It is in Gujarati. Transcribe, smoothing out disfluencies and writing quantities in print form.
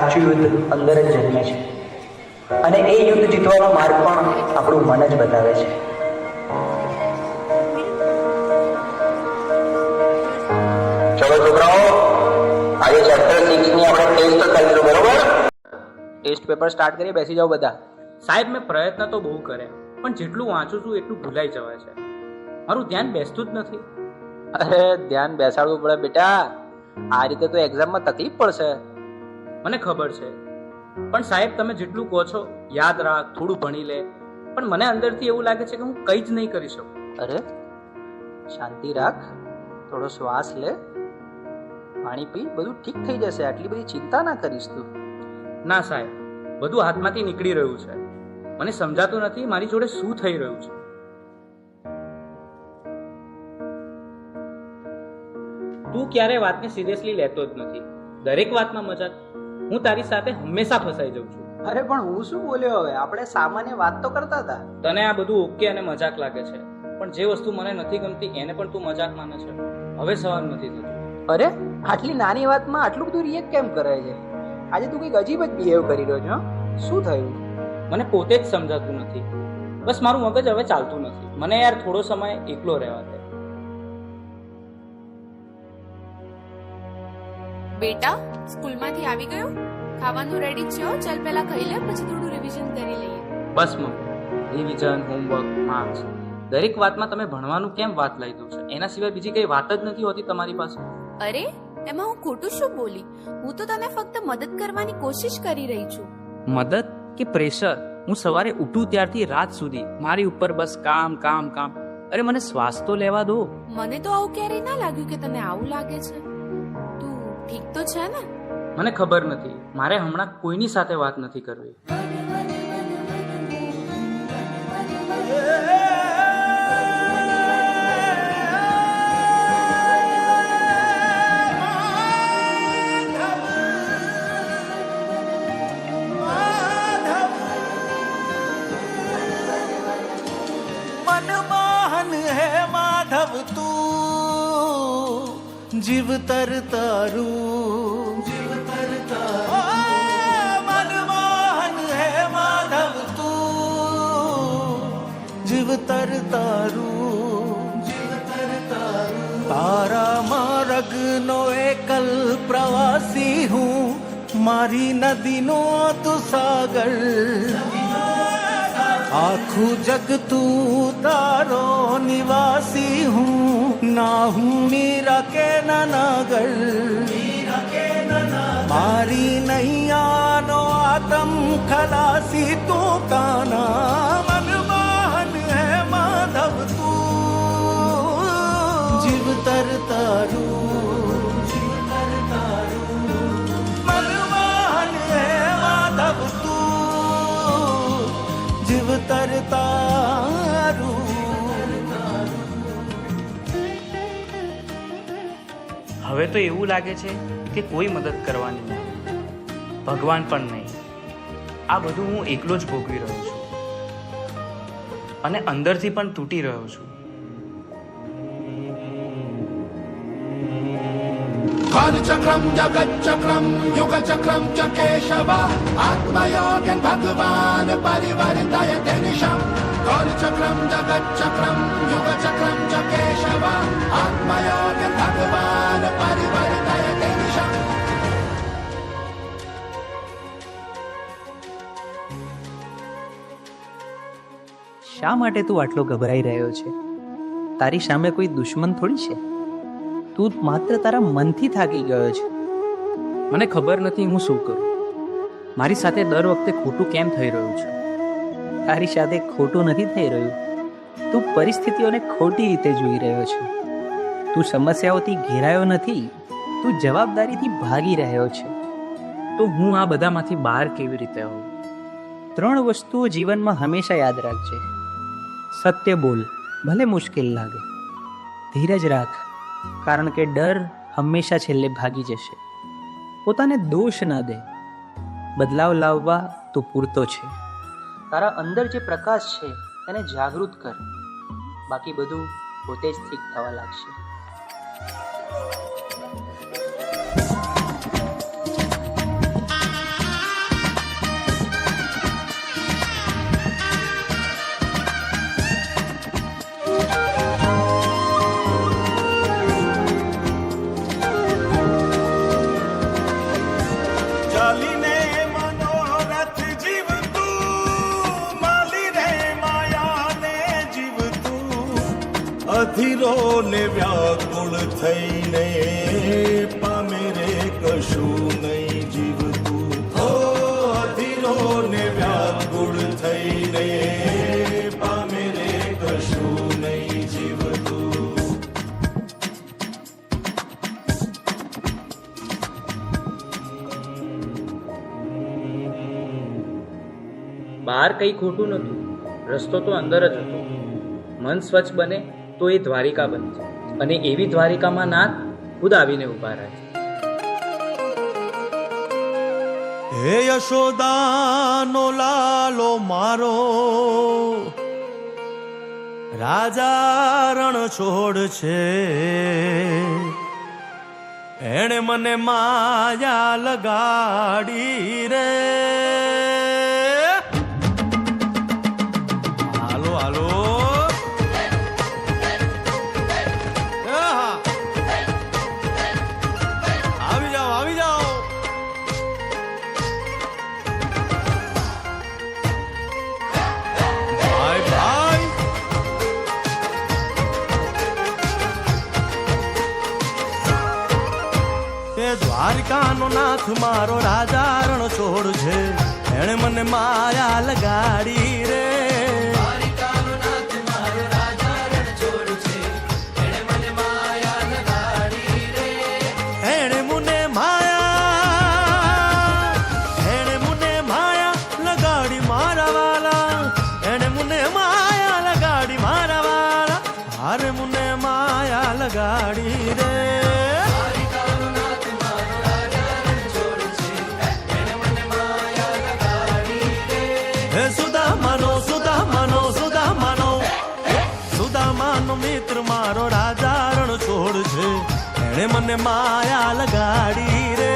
સાચું યુદ્ધ અંદર જ જન્મે છે, અને એ યુદ્ધ જીતવાનો માર્ગ પણ આપણું મન જ બતાવે છે. ચલો છોકરાઓ, આજે ચેપ્ટર 6 ની આપણે ટેસ્ટ કરીશું, બરોબર? ટેસ્ટ પેપર સ્ટાર્ટ કરીએ, બેસી જાઓ બધા. સાહેબ, મેં પ્રયત્ન તો બહુ કર્યા, પણ જેટલું વાંચું છું એટલું ભૂલાઈ જવાય છે. મારું ધ્યાન બેસતું જ નથી. અરે ધ્યાન બેસાડવું પડે બેટા, આ રીતે તો એક્ઝામમાં તકલીફ પડશે. મને ખબર છે, પણ સાહેબ તમે જેટલું કહો છો યાદ રાખ, થોડું ભણી લે, પણ મને અંદરથી એવું લાગે છે કે હું કંઈ જ નહીં કરી શકું. અરે શાંતિ રાખ, થોડો શ્વાસ લે, પાણી પી, બધું ઠીક થઈ જશે. આટલી બધી ચિંતા ના કરીશ તું. ના સાહેબ, બધું હાથમાંથી નીકળી રહ્યું છે. મને સમજાતું નથી મારી જોડે શું થઈ રહ્યું છે. તું ક્યારે વાતને સિરિયસલી લેતો જ નથી, દરેક વાતમાં મજાક. હું તારી સાથે હંમેશા ફસાઈ જાઉં છું. અરે પણ હું શું બોલ્યો? હવે આપણે સામાન્ય વાત તો કરતા હતા. તને આ બધું ઓકે અને મજાક લાગે છે, પણ જે વસ્તુ મને નથી ગમતી એને પણ તું મજાક માને છે. હવે સહન નથી થતું. અરે આટલી નાની વાતમાં આટલું બધું રિએક્ટ કેમ કરે છે? આજે તું કંઈક અજીબ જ બિહેવ કરી રહ્યો છે. શું થયું? મને પોતે જ સમજાતું નથી. બસ મારું મગજ હવે ચાલતું નથી. મને યાર થોડો સમય એકલો રહેવા દે. બેટા, સ્કૂલમાંથી આવી ગયો? ખાવાનું રેડી છે? ચાલ પહેલા ખાઈ લે, પછી થોડું રિવિઝન કરી લઈએ. બસ મમ્મી, રિવિઝન, હોમવર્ક, માર્ક્સ, દરેક વાતમાં તમે ભણવાનું કેમ વાત લઈ દો છો? એના સિવાય બીજી કઈ વાત જ નથી હોતી તમારી પાસે. અરે એમાં હું ખોટું શું બોલી? હું તો તને ફક્ત મદદ કરવાની કોશિશ કરી રહી છું. મદદ કે પ્રેશર? હું સવારે ઉઠું ત્યારથી રાત સુધી મારી ઉપર બસ કામ કામ કામ. અરે મને શ્વાસ તો લેવા દો. મને તો આવું ક્યારેય ના લાગ્યું કે તને આવું લાગે છે. તું ઠીક તો છે ને? મને ખબર નથી, મારે હમણાં કોઈની સાથે વાત નથી કરવી. मनमोहन है माधव तू, जीव तर तारू, जीव तर तारू. मनमोहन है माधव तू, जीव तर तारू, जीव तर तारू. तारा मार्ग नो एकल प्रवासी हूँ, मारी नदी नो તું સાગર. આખું જગ તું તારો નિવાસી હું, ના હું મીરા કે નાગર. મારી નૈયાનો આતમ ખલાસી તું કાના. મનમોહન હે માધવ તું, જીવ તર તારું, જીવ તર તારું. મનમોહન હે માધવ તું, જીવ તર તારું. હવે તો એવું લાગે છે કે કોઈ મદદ કરવાની નહીં, ભગવાન પણ નહીં. આ બધું હું એકલો જ ભોગવી રહ્યો છું અને અંદરથી પણ તૂટી રહ્યો છું. कालचक्रम जगच्चक्रम युगचक्रम च केशव आत्मयोगन भगवान परिवर्तयते निशम्. कालचक्रम जगच्चक्रम युगचक्रम च केशव आत्मयोगन भगवान परिवर्तयते निशम्. શા માટે તું આટલો ગભરાઈ રહ્યો છે? તારી સામે કોઈ દુશ્મન થોડી છે. તું માત્ર તારા મનથી થાકી ગયો છે. મને ખબર નથી હું શું કરું. મારી સાથે દર વખતે ખોટું કેમ થઈ રહ્યું છે? તારી સાથે ખોટું નથી થઈ રહ્યું, તું પરિસ્થિતિઓને ખોટી રીતે જોઈ રહ્યો છે. તું સમસ્યાઓથી ઘેરાયો નથી, તું જવાબદારીથી ભાગી રહ્યો છે. તો હું આ બધામાંથી બહાર કેવી રીતે આવું? 3 વસ્તુઓ જીવનમાં હંમેશા યાદ રાખજે. સત્ય બોલ, ભલે મુશ્કેલ લાગે. ધીરજ રાખ, કારણ કે ડર હંમેશા છેલ્લે ભાગી જશે. પોતાને દોષ ન દે, બદલાવ લાવવા તો પૂરતો છે. તારા અંદર જે પ્રકાશ છે તેને જાગૃત કર, બાકી બધું પોતે જ ઠીક થવા લાગશે. અધીરો ને વ્યાકુળ થઈને પામે રે કશું નહીં જીવતું. ઓ અધીરો ને વ્યાકુળ થઈને પામે રે કશું નહીં જીવતું. બહાર કંઈ ખોટું નહોતું, રસ્તો તો અંદર જ હતો. મન સ્વચ્છ બને તો એ દ્વારિકા બને છે, અને એવી દ્વારિકામાં નાથ ખુદ આવીને ઊભા રહે છે. હે યશોદાનો લાલો મારો, રાજા રણ છોડ છે. એણે મને માયા લગાડી રે. હાલો હાલો આવી જાઓ આવી જાઓ. ભાઈ ભાઈ તે દ્વારકાનો નાથ મારો રાજા રણ છોડ છે. એણે મને માયા લગાડી રે. એણે મને માયા લગાડી મારા વાલા. એણે મને માયા લગાડી મારા વાલા. હારે મને માયા લગાડી રે. હે સુદામાનો સુદામાનો સુદામાનો સુદામાનો મિત્ર મારો રાજા રણ છોડ છે. એણે મને માયા લગાડી રે.